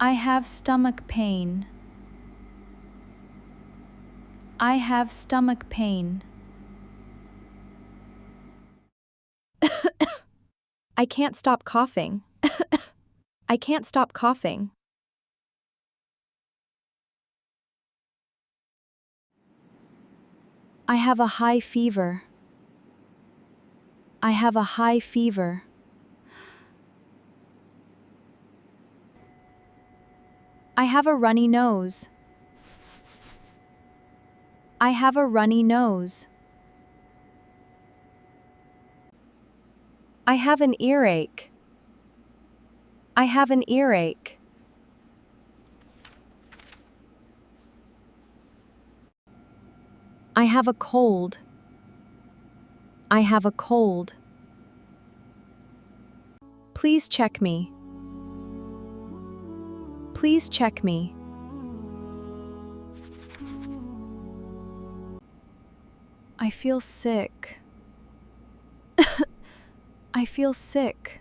I have stomach pain. I have stomach pain. I can't stop coughing. I can't stop coughing. I have a high fever. I have a high fever. I have a runny nose. I have a runny nose. I have an earache. I have an earache. I have a cold. I have a cold. Please check me. Please check me. I feel sick. I feel sick.